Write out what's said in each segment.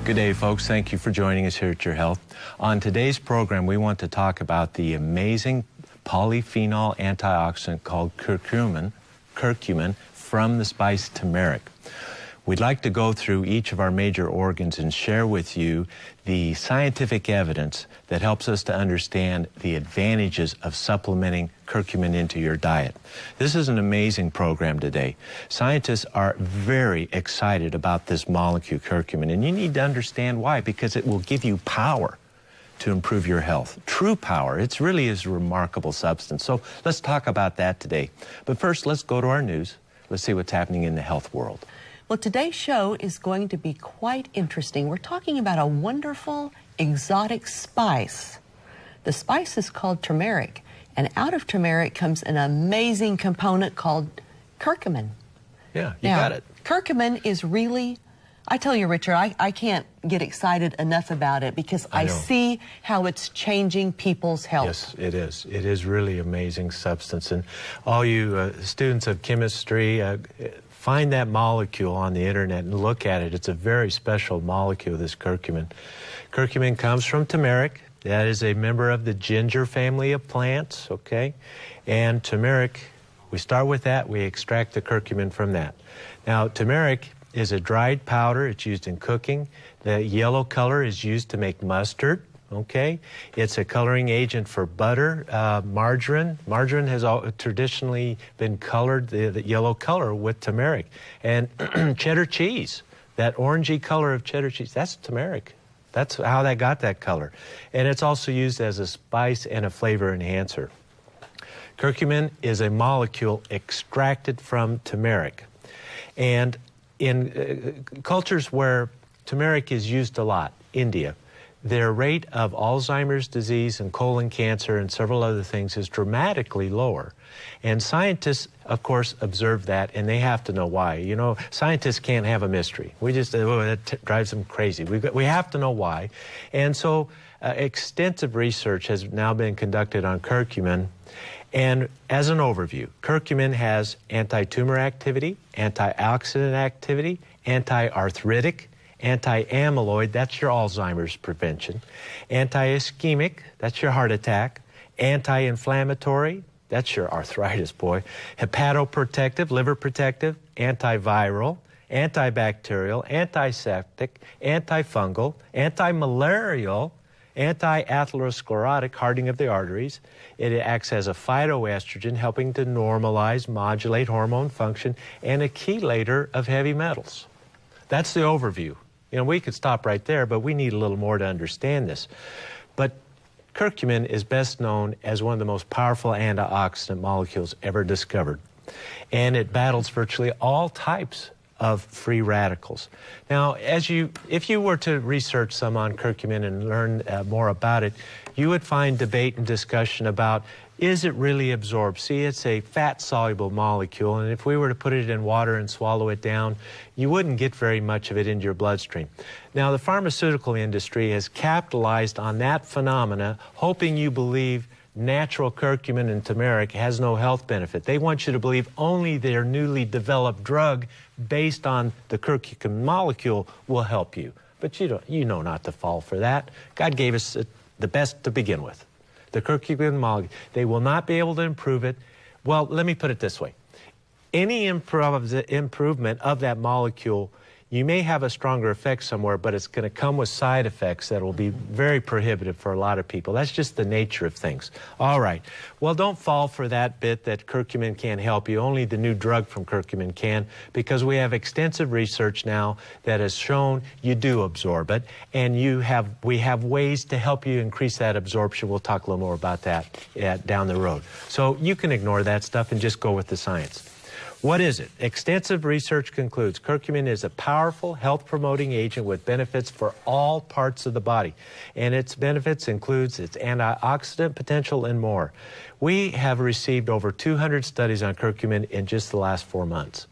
Good day, folks. Thank you for joining us here at Your Health. On today's program, we want to talk about the amazing polyphenol antioxidant called curcumin from the spice turmeric. We'd like to go through each of our major organs and share with you the scientific evidence that helps us to understand the advantages of supplementing curcumin into your diet. This is an amazing program today. Scientists are very excited about this molecule curcumin, and you need to understand why, because it will give you power to improve your health. True power. It really is a remarkable substance. So let's talk about that today. But first, let's go to our news. Let's see what's happening in the health world. Well, today's show is going to be quite interesting. We're talking about a wonderful exotic spice. The spice is called turmeric, and out of turmeric comes an amazing component called curcumin. Yeah, you got it. Curcumin is really, I tell you, Richard, I can't get excited enough about it because I see how it's changing people's health. Yes, it is. It is really amazing substance. And all you students of chemistry, find that molecule on the internet and look at it. It's a very special molecule, this curcumin. Curcumin comes from turmeric. That is a member of the ginger family of plants, okay? And turmeric, we start with that. We extract the curcumin from that. Now, turmeric is a dried powder. It's used in cooking. The yellow color is used to make mustard. Okay, it's a coloring agent for butter, margarine. Margarine has traditionally been colored the yellow color with turmeric. And cheddar cheese, that orangey color of cheddar cheese, that's turmeric. That's how that got that color. And it's also used as a spice and a flavor enhancer. Curcumin is a molecule extracted from turmeric. And in cultures where turmeric is used a lot, India, their rate of Alzheimer's disease and colon cancer and several other things is dramatically lower. And scientists, of course, observe that, and they have to know why. You know, scientists can't have a mystery. We just, that drives them crazy. We have to know why. And so extensive research has now been conducted on curcumin. And as an overview, curcumin has anti-tumor activity, antioxidant activity, anti-arthritic, anti-amyloid, that's your Alzheimer's prevention, anti-ischemic, that's your heart attack, anti-inflammatory, that's your arthritis, boy, hepatoprotective, liver protective, antiviral, antibacterial, antiseptic, antifungal, anti-malarial, anti-atherosclerotic, hardening of the arteries. It acts as a phytoestrogen, helping to normalize, modulate hormone function, and a chelator of heavy metals. That's the overview. You know, we could stop right there, but we need a little more to understand this. But curcumin is best known as one of the most powerful antioxidant molecules ever discovered. And it battles virtually all types of free radicals. Now, if you were to research some on curcumin and learn more about it, you would find debate and discussion about, is it really absorbed? See, it's a fat-soluble molecule, and if we were to put it in water and swallow it down, you wouldn't get very much of it into your bloodstream. Now, the pharmaceutical industry has capitalized on that phenomena, hoping you believe natural curcumin and turmeric has no health benefit. They want you to believe only their newly developed drug based on the curcumin molecule will help you. But you know not to fall for that. God gave us the best to begin with. The curcumin molecule. They will not be able to improve it. Well, let me put it this way. Any improvement of that molecule, you may have a stronger effect somewhere, but it's going to come with side effects that will be very prohibitive for a lot of people. That's just the nature of things. All right. Well, don't fall for that bit that curcumin can't help you. Only the new drug from curcumin can, because we have extensive research now that has shown you do absorb it, and we have ways to help you increase that absorption. We'll talk a little more about that down the road. So you can ignore that stuff and just go with the science. What is it? Extensive research concludes curcumin is a powerful health-promoting agent with benefits for all parts of the body. And its benefits includes its antioxidant potential and more. We have received over 200 studies on curcumin in just the last 4 months.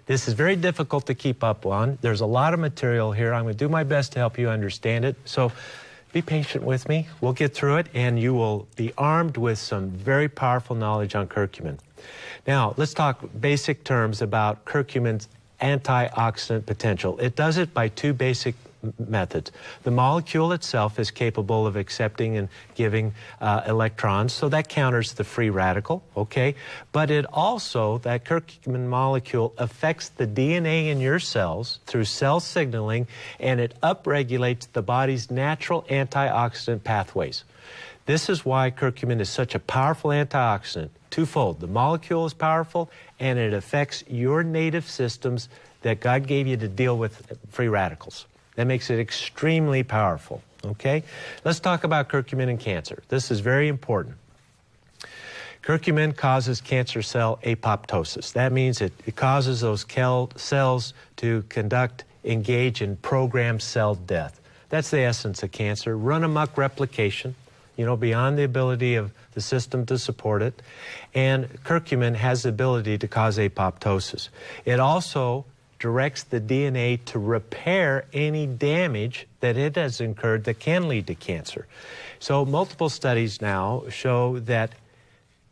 This is very difficult to keep up on. There's a lot of material here. I'm going to do my best to help you understand it. So be patient with me. We'll get through it, and you will be armed with some very powerful knowledge on curcumin. Now, let's talk basic terms about curcumin's antioxidant potential. It does it by two basic methods. The molecule itself is capable of accepting and giving electrons, so that counters the free radical, okay? But it also, that curcumin molecule affects the DNA in your cells through cell signaling, and it upregulates the body's natural antioxidant pathways. This is why curcumin is such a powerful antioxidant. Twofold. The molecule is powerful, and it affects your native systems that God gave you to deal with free radicals. That makes it extremely powerful, okay? Let's talk about curcumin and cancer. This is very important. Curcumin causes cancer cell apoptosis. That means it causes those cells to engage in programmed cell death. That's the essence of cancer. Run amok replication, beyond the ability of the system to support it. And curcumin has the ability to cause apoptosis. It also directs the DNA to repair any damage that it has incurred that can lead to cancer. So multiple studies now show that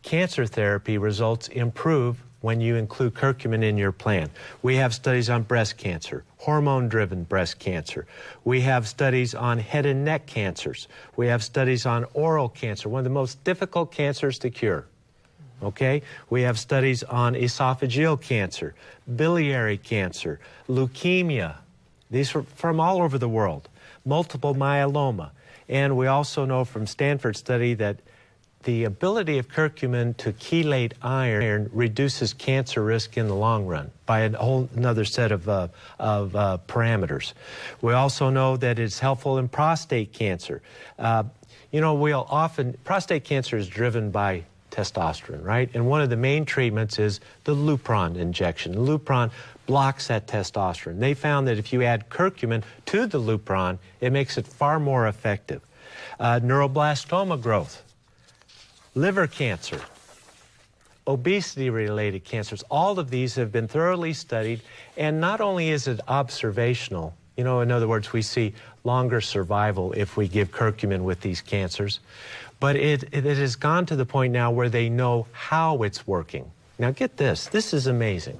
cancer therapy results improve when you include curcumin in your plan. We have studies on breast cancer, hormone-driven breast cancer. We have studies on head and neck cancers. We have studies on oral cancer, one of the most difficult cancers to cure. Okay? We have studies on esophageal cancer, biliary cancer, leukemia. These are from all over the world. Multiple myeloma. And we also know from Stanford study that the ability of curcumin to chelate iron reduces cancer risk in the long run by a whole another set of parameters. We also know that it's helpful in prostate cancer. Prostate cancer is driven by testosterone, right? And one of the main treatments is the Lupron injection. Lupron blocks that testosterone. They found that if you add curcumin to the Lupron, it makes it far more effective. Neuroblastoma growth, liver cancer, obesity-related cancers, all of these have been thoroughly studied, and not only is it observational, in other words, we see longer survival if we give curcumin with these cancers, but it has gone to the point now where they know how it's working. Now get this is amazing.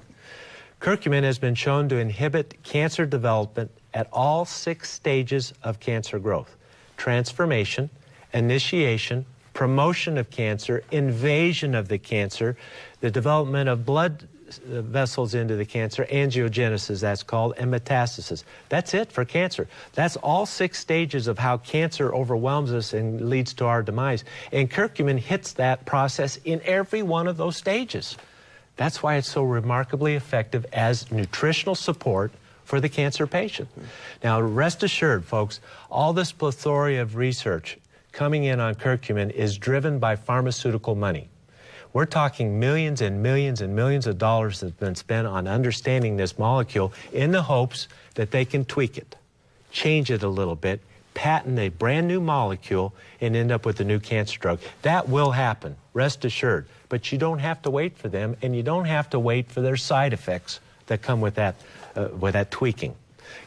Curcumin has been shown to inhibit cancer development at all 6 stages of cancer growth: transformation, initiation, promotion of cancer, invasion of the cancer, the development of blood vessels into the cancer, angiogenesis that's called, and metastasis. That's it for cancer. That's all 6 stages of how cancer overwhelms us and leads to our demise. And curcumin hits that process in every one of those stages. That's why it's so remarkably effective as nutritional support for the cancer patient. Now, rest assured, folks, all this plethora of research coming in on curcumin is driven by pharmaceutical money. We're talking millions and millions and millions of dollars that have been spent on understanding this molecule in the hopes that they can tweak it, change it a little bit, patent a brand new molecule, and end up with a new cancer drug. That will happen, rest assured. But you don't have to wait for them, and you don't have to wait for their side effects that come with that tweaking.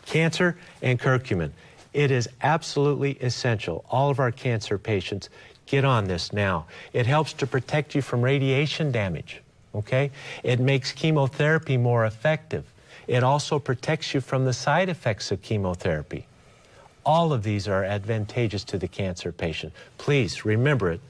Cancer and curcumin. It is absolutely essential. All of our cancer patients, get on this now. It helps to protect you from radiation damage, okay? It makes chemotherapy more effective. It also protects you from the side effects of chemotherapy. All of these are advantageous to the cancer patient. Please remember it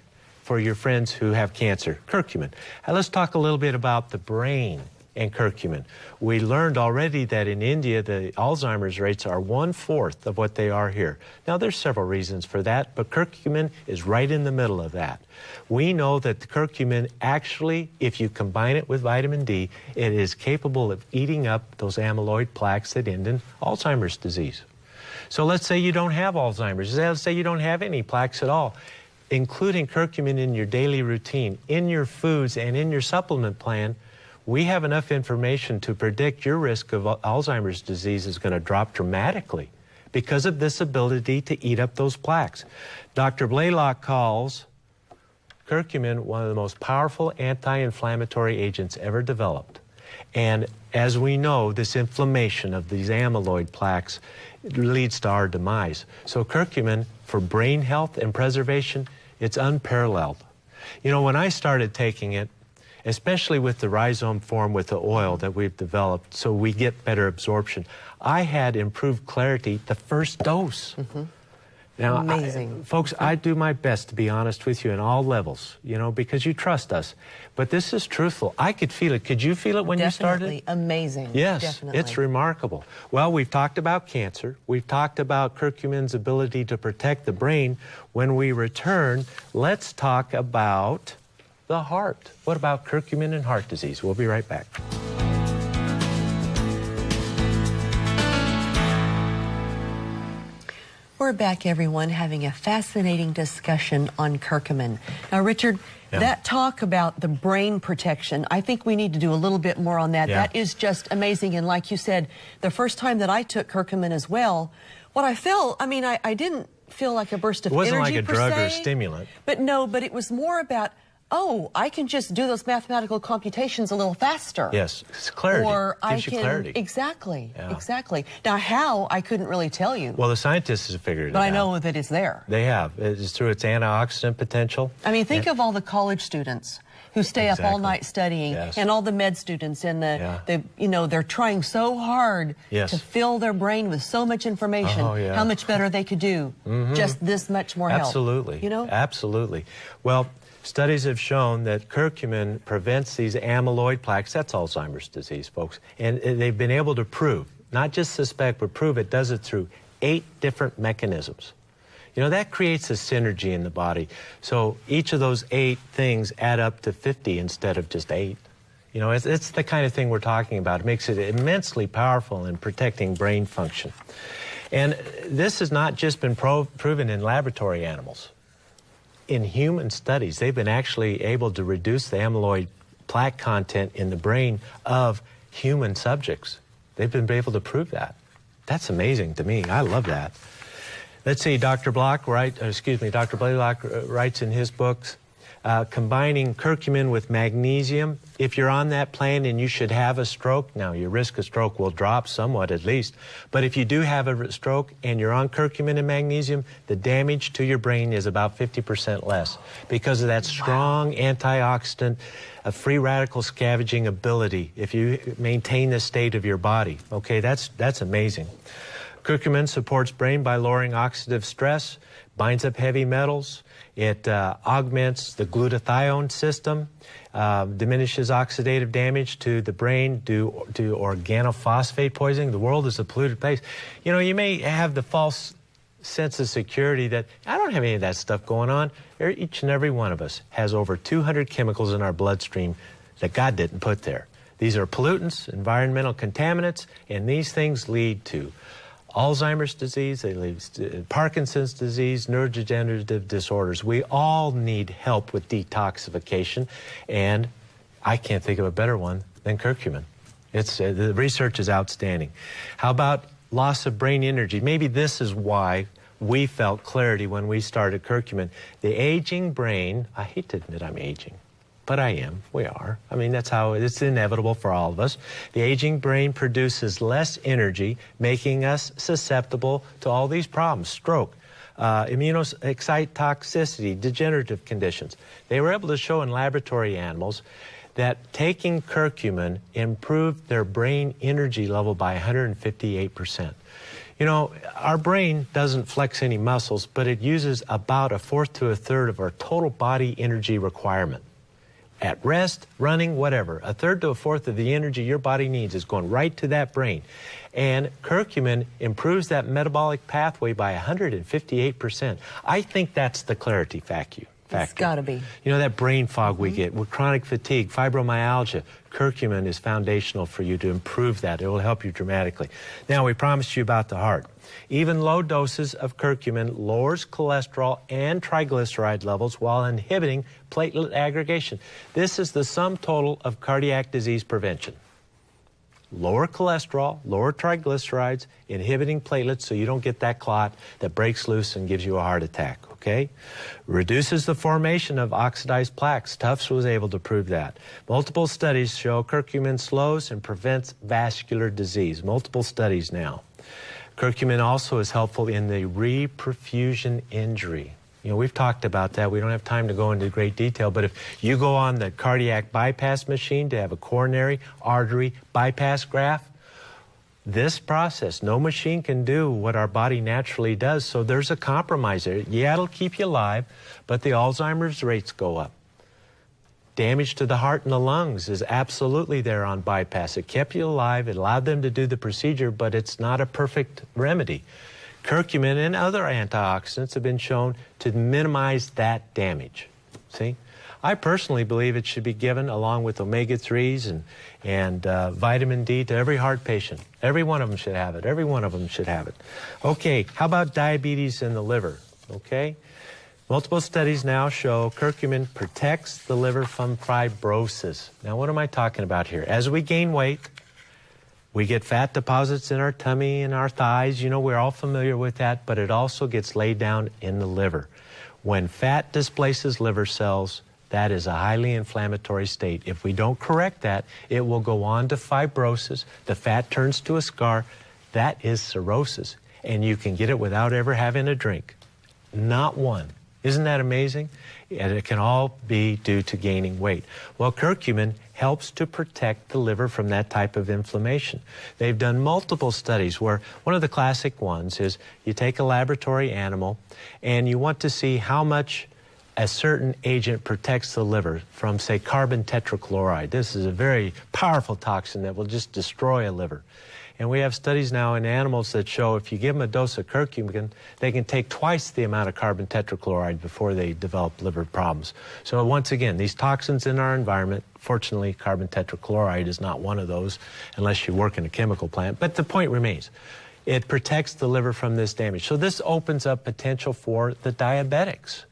for your friends who have cancer. Curcumin. Now let's talk a little bit about the brain and curcumin. We learned already that in India, the Alzheimer's rates are 1/4 of what they are here. Now, there's several reasons for that, but curcumin is right in the middle of that. We know that the curcumin actually, if you combine it with vitamin D, it is capable of eating up those amyloid plaques that end in Alzheimer's disease. So let's say you don't have Alzheimer's. Let's say you don't have any plaques at all. Including curcumin in your daily routine, in your foods, and in your supplement plan, we have enough information to predict your risk of Alzheimer's disease is going to drop dramatically because of this ability to eat up those plaques. Dr. Blaylock calls curcumin one of the most powerful anti-inflammatory agents ever developed. And as we know, this inflammation of these amyloid plaques leads to our demise. So curcumin, for brain health and preservation, it's unparalleled. When I started taking it, especially with the rhizome form with the oil that we've developed, so we get better absorption. I had improved clarity the first dose. Now, Amazing. Folks, I do my best to be honest with you in all levels, you know, because you trust us. But this is truthful. I could feel it. Could you feel it when you started? Definitely amazing. Yes, Definitely. it's remarkable. Well, we've talked about cancer. We've talked about curcumin's ability to protect the brain. When we return, let's talk about the heart. What about curcumin and heart disease? We'll be right back. We're back, everyone, having a fascinating discussion on curcumin. Now, Richard, that talk about the brain protection, I think we need to do a little bit more on that. That is just amazing. And like you said, the first time that I took curcumin as well, what I felt, I mean, I didn't feel like a burst of energy. It wasn't like a drug or a stimulant. But no, but it was more about, oh, I can just do those mathematical computations a little faster. Yes, it's clarity. Or I gives can, you clarity. Exactly, exactly. Now, how, I couldn't really tell you. Well, the scientists have figured it out. But I know that it's there. They have. It's through its antioxidant potential. I mean, think of all the college students who stay up all night studying, and all the med students, and the you know, they're trying so hard to fill their brain with so much information. How much better they could do, just this much more help. Absolutely. You know? Absolutely. Well, studies have shown that curcumin prevents these amyloid plaques. That's Alzheimer's disease, folks. And they've been able to prove, not just suspect, but prove it does it through 8 different mechanisms. You know, that creates a synergy in the body. So each of those 8 things add up to 50 instead of just 8. You know, it's the kind of thing we're talking about. It makes it immensely powerful in protecting brain function. And this has not just been proven in laboratory animals. In human studies, they've been actually able to reduce the amyloid plaque content in the brain of human subjects. They've been able to prove that. That's amazing to me. I love that. Let's see, Dr. Blaylock writes in his books, combining curcumin with magnesium. If you're on that plane and you should have a stroke, now your risk of stroke will drop somewhat at least, but if you do have a stroke and you're on curcumin and magnesium, the damage to your brain is about 50% less because of that strong antioxidant, free radical scavenging ability if you maintain the state of your body. Okay, that's amazing. Curcumin supports brain by lowering oxidative stress, binds up heavy metals, it augments the glutathione system, diminishes oxidative damage to the brain due to organophosphate poisoning. The world is a polluted place. You know, you may have the false sense of security that I don't have any of that stuff going on. Each and every one of us has over 200 chemicals in our bloodstream that God didn't put there. These are pollutants, environmental contaminants, and these things lead to Alzheimer's disease, they lead to Parkinson's disease, neurodegenerative disorders. We all need help with detoxification, and I can't think of a better one than curcumin. The research is outstanding. How about loss of brain energy? Maybe this is why we felt clarity when we started curcumin. The aging brain, I hate to admit I'm aging, but I am. We are. I mean, that's how it's inevitable for all of us. The aging brain produces less energy, making us susceptible to all these problems: stroke, immunoexcitotoxicity, degenerative conditions. They were able to show in laboratory animals that taking curcumin improved their brain energy level by 158%. You know, our brain doesn't flex any muscles, but it uses about 1/4 to 1/3 of our total body energy requirement. At rest, running, whatever, 1/3 to 1/4 of the energy your body needs is going right to that brain. And curcumin improves that metabolic pathway by 158%. I think that's the clarity factor. It's got to be. You know, that brain fog we get with chronic fatigue, fibromyalgia, curcumin is foundational for you to improve that. It will help you dramatically. Now, we promised you about the heart. Even low doses of curcumin lowers cholesterol and triglyceride levels while inhibiting platelet aggregation. This is the sum total of cardiac disease prevention. Lower cholesterol, lower triglycerides, inhibiting platelets so you don't get that clot that breaks loose and gives you a heart attack, okay? Reduces the formation of oxidized plaques. Tufts was able to prove that. Multiple studies show curcumin slows and prevents vascular disease. Multiple studies now. Curcumin also is helpful in the reperfusion injury. You know, we've talked about that. We don't have time to go into great detail, but if you go on the cardiac bypass machine to have a coronary artery bypass graft, this process, no machine can do what our body naturally does, so there's a compromise there. Yeah, it'll keep you alive, but the Alzheimer's rates go up. Damage to the heart and the lungs is absolutely there on bypass. It kept you alive, it allowed them to do the procedure, but it's not a perfect remedy. Curcumin and other antioxidants have been shown to minimize that damage. See? I personally believe it should be given along with omega-3s and vitamin D to every heart patient. Every one of them should have it. Every one of them should have it. Okay, how about diabetes in the liver? Okay? Multiple studies now show curcumin protects the liver from fibrosis. Now, what am I talking about here? As we gain weight, we get fat deposits in our tummy and our thighs. You know, we're all familiar with that, but it also gets laid down in the liver. When fat displaces liver cells, that is a highly inflammatory state. If we don't correct that, it will go on to fibrosis. The fat turns to a scar. That is cirrhosis, and you can get it without ever having a drink. Not one. Isn't that amazing? And it can all be due to gaining weight. Well, curcumin helps to protect the liver from that type of inflammation. They've done multiple studies where one of the classic ones is you take a laboratory animal and you want to see how much a certain agent protects the liver from, say, carbon tetrachloride. This is a very powerful toxin that will just destroy a liver. And we have studies now in animals that show if you give them a dose of curcumin, they can take twice the amount of carbon tetrachloride before they develop liver problems. So once again, these toxins in our environment, fortunately, carbon tetrachloride is not one of those unless you work in a chemical plant. But the point remains, it protects the liver from this damage. So this opens up potential for the diabetics.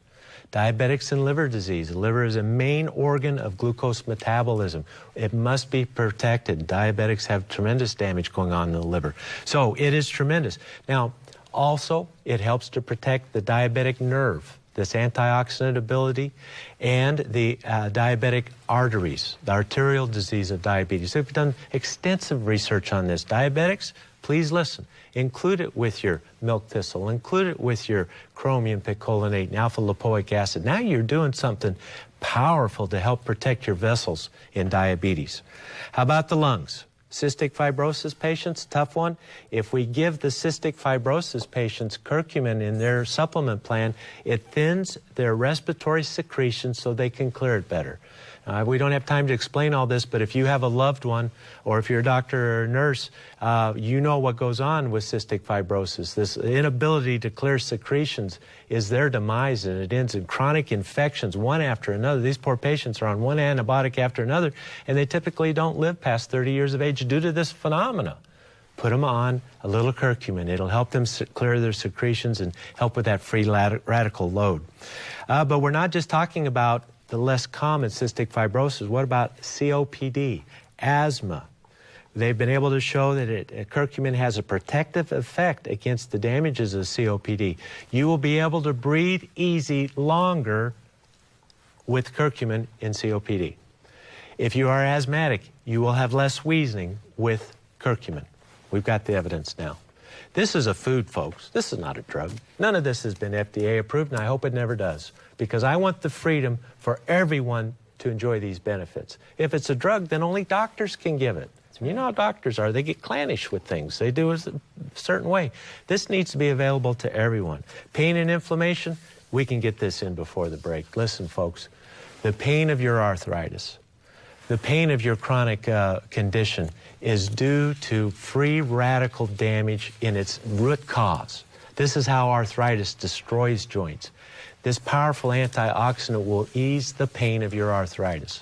Diabetics and liver disease. The liver is a main organ of glucose metabolism. It must be protected. Diabetics have tremendous damage going on in the liver. So it is tremendous. Now, also, it helps to protect the diabetic nerve, this antioxidant ability, and the diabetic arteries, the arterial disease of diabetes. We've done extensive research on this. Diabetics, please listen. Include it with your milk thistle. Include it with your chromium picolinate and alpha-lipoic acid. Now you're doing something powerful to help protect your vessels in diabetes. How about the lungs? Cystic fibrosis patients, tough one. If we give the cystic fibrosis patients curcumin in their supplement plan, it thins their respiratory secretions so they can clear it better. We don't have time to explain all this, but if you have a loved one, or if you're a doctor or a nurse, you know what goes on with cystic fibrosis. This inability to clear secretions is their demise, and it ends in chronic infections, one after another. These poor patients are on one antibiotic after another, and they typically don't live past 30 years of age due to this phenomena. Put them on a little curcumin. It'll help them clear their secretions and help with that free radical load. But we're not just talking about the less common cystic fibrosis. What about COPD, asthma? They've been able to show that curcumin has a protective effect against the damages of COPD. You will be able to breathe easy longer with curcumin in COPD. If you are asthmatic, you will have less wheezing with curcumin. We've got the evidence now. This is a food, folks. This is not a drug. None of this has been FDA approved, and I hope it never does, because I want the freedom for everyone to enjoy these benefits. If it's a drug, then only doctors can give it. You know how doctors are. They get clannish with things. They do it a certain way. This needs to be available to everyone. Pain and inflammation, we can get this in before the break. Listen, folks, the pain of your arthritis, the pain of your chronic condition is due to free radical damage in its root cause. This is how arthritis destroys joints. This powerful antioxidant will ease the pain of your arthritis.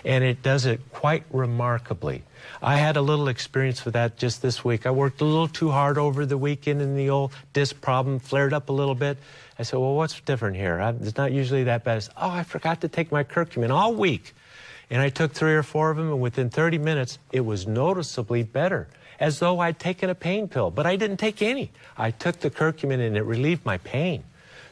And it does it quite remarkably. I had a little experience with that just this week. I worked a little too hard over the weekend and the old disc problem flared up a little bit. I said, well, what's different here? It's not usually that bad. I said, oh, I forgot to take my curcumin all week. And I took 3 or 4 of them, and within 30 minutes, it was noticeably better, as though I'd taken a pain pill. But I didn't take any. I took the curcumin, and it relieved my pain.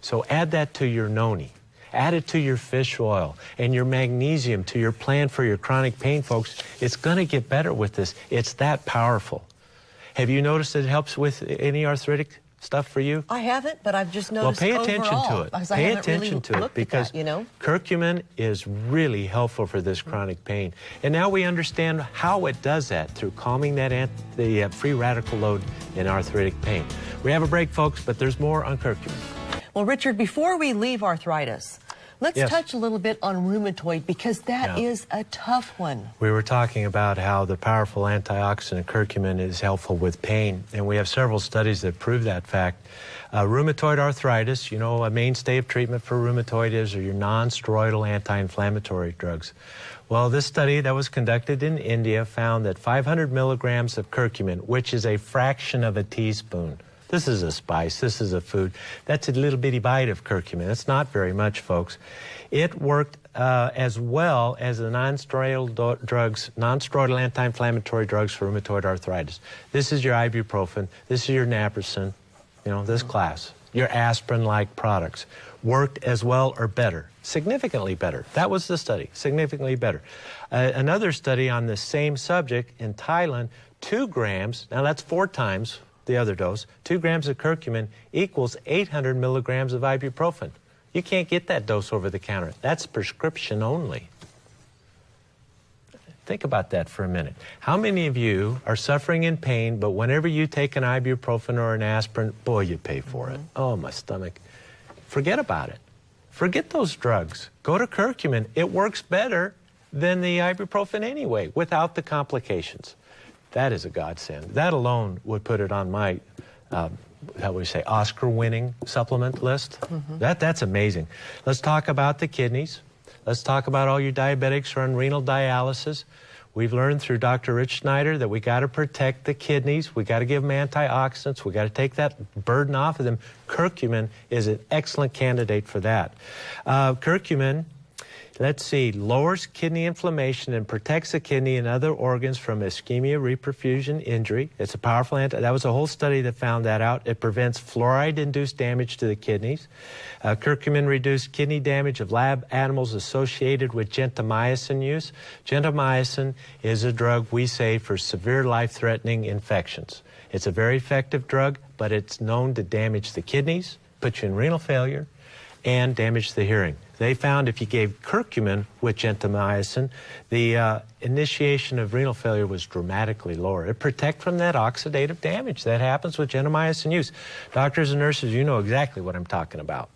So add that to your noni. Add it to your fish oil and your magnesium to your plan for your chronic pain, folks. It's going to get better with this. It's that powerful. Have you noticed that it helps with any arthritic stuff for you? I haven't, but I've just noticed Well, pay attention overall, to it. because I Pay haven't attention really to it looked at because that, you know? curcumin is really helpful for this chronic pain. And now we understand how it does that through calming that the free radical load in arthritic pain. We have a break, folks, but there's more on curcumin. Well, Richard, before we leave arthritis, let's touch a little bit on rheumatoid, because that is a tough one. We were talking about how the powerful antioxidant curcumin is helpful with pain, and we have several studies that prove that fact. Rheumatoid arthritis, you know, a mainstay of treatment for rheumatoid is your non-steroidal anti-inflammatory drugs. Well, this study that was conducted in India found that 500 milligrams of curcumin, which is a fraction of a teaspoon. This is a spice, this is a food. That's a little bitty bite of curcumin. It's not very much, folks. It worked as well as the non-steroidal drugs, non-steroidal anti-inflammatory drugs for rheumatoid arthritis. This is your ibuprofen, this is your naproxen, you know, this class. Your aspirin-like products worked as well or better, significantly better. That was the study, significantly better. Another study on the same subject in Thailand, 2 grams, now that's 4 times the other dose, 2 grams of curcumin equals 800 milligrams of ibuprofen. You can't get that dose over the counter. That's prescription only. Think about that for a minute. How many of you are suffering in pain, but whenever you take an ibuprofen or an aspirin, boy, you pay for it. Oh, my stomach. Forget about it. Forget those drugs. Go to curcumin. It works better than the ibuprofen anyway, without the complications. That is a godsend. That alone would put it on my, how would we say, Oscar-winning supplement list. That's amazing. Let's talk about the kidneys. Let's talk about all your diabetics who are on renal dialysis. We've learned through Dr. Rich Schneider that we got to protect the kidneys. We got to give them antioxidants. We got to take that burden off of them. Curcumin is an excellent candidate for that. Curcumin, let's see, lowers kidney inflammation and protects the kidney and other organs from ischemia, reperfusion, injury. It's a powerful that was a whole study that found that out. It prevents fluoride-induced damage to the kidneys. Curcumin reduced kidney damage of lab animals associated with gentamicin use. Gentamicin is a drug we say for severe life-threatening infections. It's a very effective drug, but it's known to damage the kidneys, put you in renal failure, and damage the hearing. They found if you gave curcumin with gentamicin, the initiation of renal failure was dramatically lower. It protects from that oxidative damage that happens with gentamicin use. Doctors and nurses, you know exactly what I'm talking about.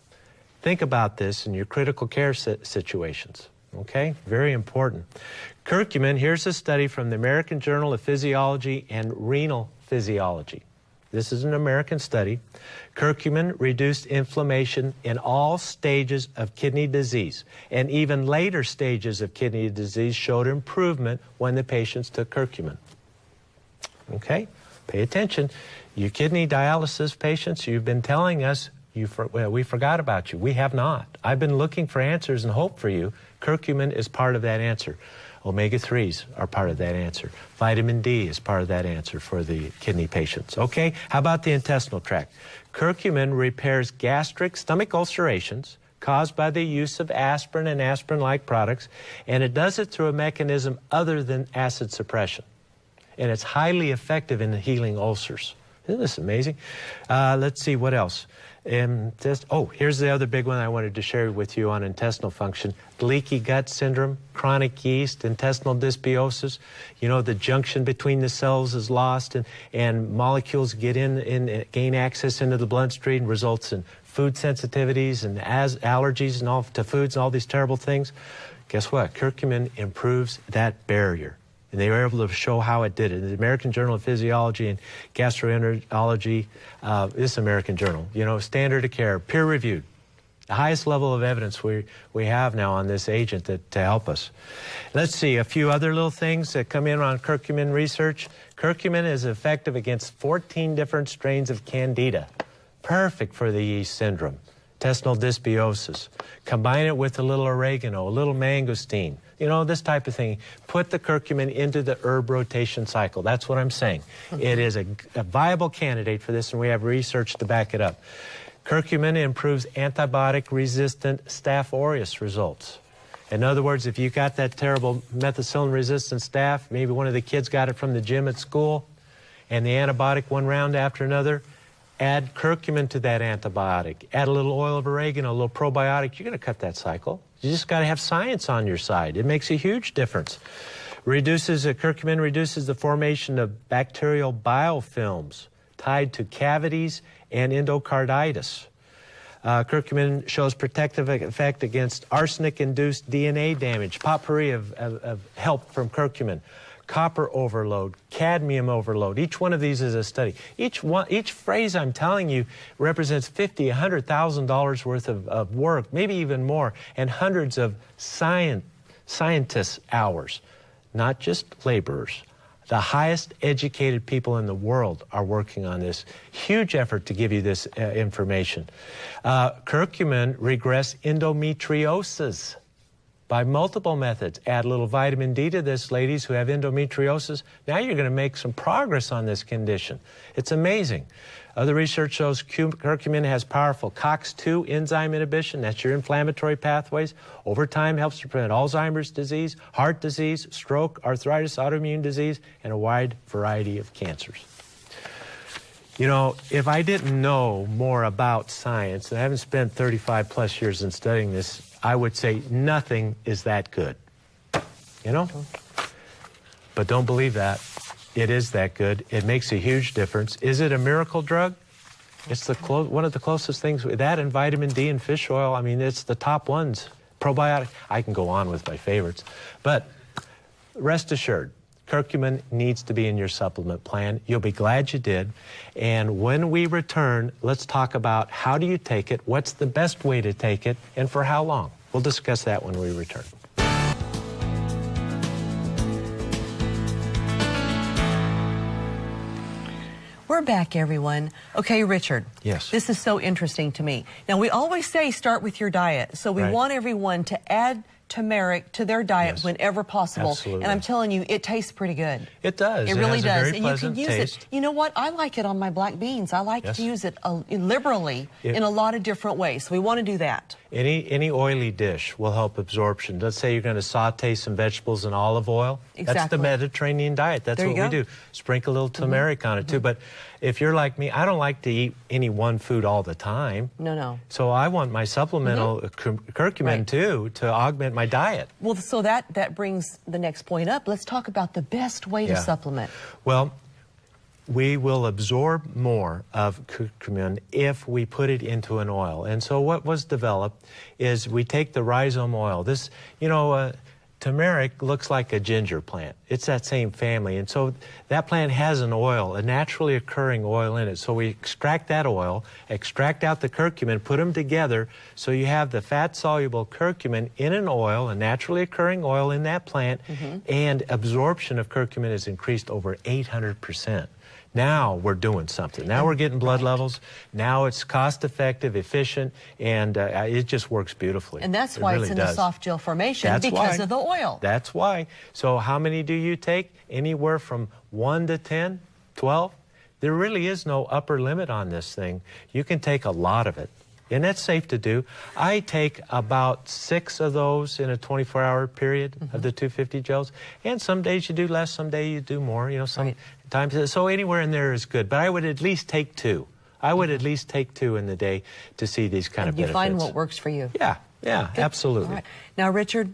Think about this in your critical care situations, okay? Very important. Curcumin, here's a study from the American Journal of Physiology and Renal Physiology. This is an American study. Curcumin reduced inflammation in all stages of kidney disease, and even later stages of kidney disease showed improvement when the patients took curcumin. Okay? Pay attention. You kidney dialysis patients, you've been telling us we forgot about you. We have not. I've been looking for answers and hope for you. Curcumin is part of that answer. Omega-3s are part of that answer. Vitamin D is part of that answer for the kidney patients. Okay, how about the intestinal tract? Curcumin repairs gastric stomach ulcerations caused by the use of aspirin and aspirin-like products, and it does it through a mechanism other than acid suppression. And it's highly effective in healing ulcers. Isn't this amazing? Let's see, what else? Here's the other big one I wanted to share with you on intestinal function. Leaky gut syndrome, chronic yeast, intestinal dysbiosis. You know, the junction between the cells is lost and molecules get in and gain access into the bloodstream, results in food sensitivities and allergies and all to foods and all these terrible things. Guess what? Curcumin improves that barrier. And they were able to show how it did it. The American Journal of Physiology and Gastroenterology, this American Journal, you know, standard of care, peer-reviewed. The highest level of evidence we have now on this agent to help us. Let's see, a few other little things that come in on curcumin research. Curcumin is effective against 14 different strains of candida. Perfect for the yeast syndrome. Intestinal dysbiosis. Combine it with a little oregano, a little mangosteen, you know, this type of thing. Put the curcumin into the herb rotation cycle. That's what I'm saying. It is a viable candidate for this, and we have research to back it up. Curcumin improves antibiotic-resistant Staph aureus results. In other words, if you got that terrible methicillin-resistant staph, maybe one of the kids got it from the gym at school, and the antibiotic one round after another, Add curcumin to that antibiotic. Add a little oil of oregano, a little probiotic. You're going to cut that cycle. You just got to have science on your side. It makes a huge difference. Curcumin reduces the formation of bacterial biofilms tied to cavities and endocarditis. Curcumin shows protective effect against arsenic-induced DNA damage. Potpourri of help from curcumin. Copper overload, cadmium overload. Each one of these is a study. Each phrase I'm telling you represents $50,000, $100,000 worth of work, maybe even more, and hundreds of scientists' hours, not just laborers. The highest educated people in the world are working on this. Huge effort to give you this information. Curcumin regress endometriosis by multiple methods. Add a little vitamin D to this, ladies who have endometriosis. Now you're going to make some progress on this condition. It's amazing. Other research shows curcumin has powerful COX-2 enzyme inhibition. That's your inflammatory pathways. Over time helps to prevent Alzheimer's disease, heart disease, stroke, arthritis, autoimmune disease, and a wide variety of cancers. You know, if I didn't know more about science, and I haven't spent 35 plus years in studying this, I would say nothing is that good. You know? But don't believe that. It is that good. It makes a huge difference. Is it a miracle drug? It's one of the closest things. That and vitamin D and fish oil, I mean, it's the top ones. Probiotic. I can go on with my favorites. But rest assured, curcumin needs to be in your supplement plan. You'll be glad you did. And when we return, let's talk about how do you take it, what's the best way to take it, and for how long. We'll discuss that when we return. We're back, everyone. Okay, Richard. Yes. This is so interesting to me. Now, we always say start with your diet. So we want everyone to add turmeric to their diet whenever possible. Absolutely. And I'm telling you, it tastes pretty good. It does. It really has does. A very and you can use taste. it. You know what? I like it on my black beans. I like to use it liberally in a lot of different ways. So we want to do that. Any oily dish will help absorption. Let's say you're going to saute some vegetables in olive oil. Exactly. That's the Mediterranean diet. That's what we do. Sprinkle a little turmeric on it too. But if you're like me, I don't like to eat any one food all the time. No. So I want my supplemental curcumin too to augment my diet. Well, so that brings the next point up. Let's talk about the best way to supplement. Well, we will absorb more of curcumin if we put it into an oil. And so what was developed is we take the rhizome oil. This, turmeric looks like a ginger plant. It's that same family. And so that plant has an oil, a naturally occurring oil in it. So we extract that oil, extract out the curcumin, put them together. So you have the fat-soluble curcumin in an oil, a naturally occurring oil in that plant, and absorption of curcumin is increased over 800%. Now we're doing something. Now we're getting blood levels. Now it's cost-effective, efficient, and it just works beautifully. And that's why it's in a soft gel formation because of the oil. That's why. So how many do you take? Anywhere from 1 to 10, 12? There really is no upper limit on this thing. You can take a lot of it. And that's safe to do. I take about 6 of those in a 24-hour period of the 250 gels. And some days you do less, some days you do more. Sometimes. So anywhere in there is good. But I would at least take 2. I would at least take 2 in the day to see these kind of benefits. You find what works for you. Yeah, absolutely. All right. Now, Richard,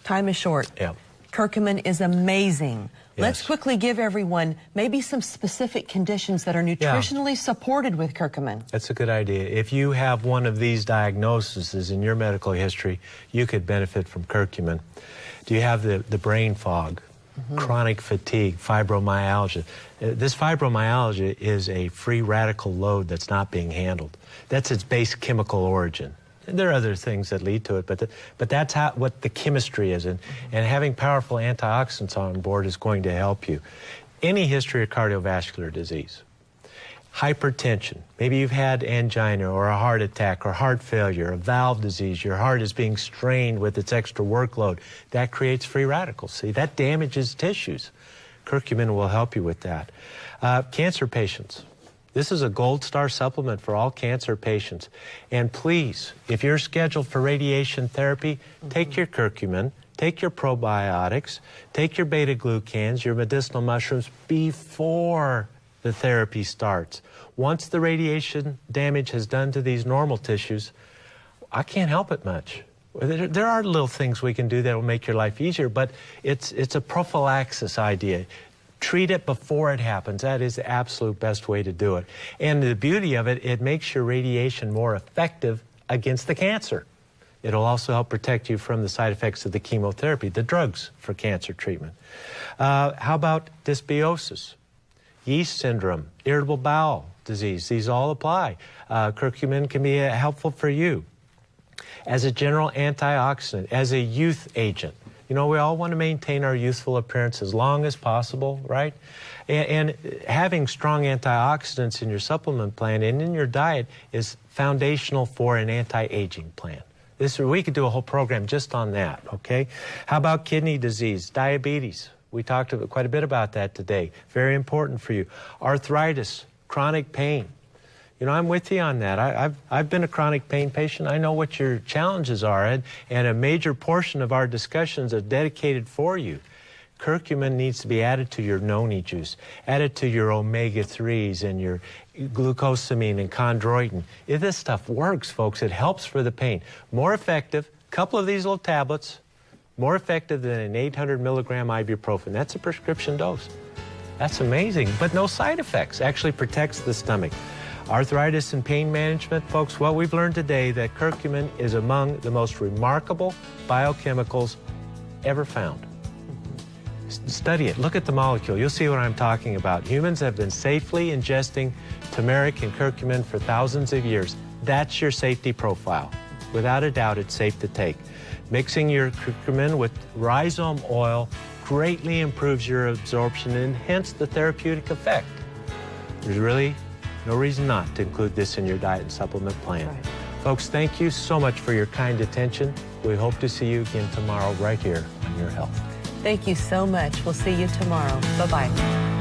time is short. Yeah. Curcumin is amazing. Yes. Let's quickly give everyone maybe some specific conditions that are nutritionally supported with curcumin. That's a good idea. If you have one of these diagnoses in your medical history, you could benefit from curcumin. Do you have the brain fog, chronic fatigue, fibromyalgia? This fibromyalgia is a free radical load that's not being handled. That's its base chemical origin. There are other things that lead to it, but that's what the chemistry is, and having powerful antioxidants on board is going to help you. Any history of cardiovascular disease, hypertension, maybe you've had angina or a heart attack or heart failure, a valve disease, your heart is being strained with its extra workload, that creates free radicals. See, that damages tissues. Curcumin will help you with that. Cancer patients. This is a gold star supplement for all cancer patients. And please, if you're scheduled for radiation therapy, take your curcumin, take your probiotics, take your beta-glucans, your medicinal mushrooms before the therapy starts. Once the radiation damage has done to these normal tissues, I can't help it much. There are little things we can do that will make your life easier, but it's a prophylaxis idea. Treat it before it happens. That is the absolute best way to do it. And the beauty of it, it makes your radiation more effective against the cancer. It'll also help protect you from the side effects of the chemotherapy, the drugs for cancer treatment. How about dysbiosis, yeast syndrome, irritable bowel disease? These all apply. Curcumin can be helpful for you. As a general antioxidant, as a youth agent. You know, we all want to maintain our youthful appearance as long as possible, right? And having strong antioxidants in your supplement plan and in your diet is foundational for an anti-aging plan. We could do a whole program just on that, okay? How about kidney disease, diabetes? We talked quite a bit about that today. Very important for you. Arthritis, chronic pain. You know, I'm with you on that. I've been a chronic pain patient. I know what your challenges are, and a major portion of our discussions are dedicated for you. Curcumin needs to be added to your noni juice, added to your omega-3s and your glucosamine and chondroitin. If this stuff works, folks, it helps for the pain. More effective, a couple of these little tablets, more effective than an 800 milligram ibuprofen. That's a prescription dose. That's amazing, but no side effects. Actually protects the stomach. Arthritis and pain management, folks, what we've learned today that curcumin is among the most remarkable biochemicals ever found. Study it. Look at the molecule. You'll see what I'm talking about. Humans have been safely ingesting turmeric and curcumin for thousands of years. That's your safety profile. Without a doubt, it's safe to take. Mixing your curcumin with rhizome oil greatly improves your absorption and hence the therapeutic effect. There's really no reason not to include this in your diet and supplement plan. Right. Folks, thank you so much for your kind attention. We hope to see you again tomorrow right here on Your Health. Thank you so much. We'll see you tomorrow. Bye-bye.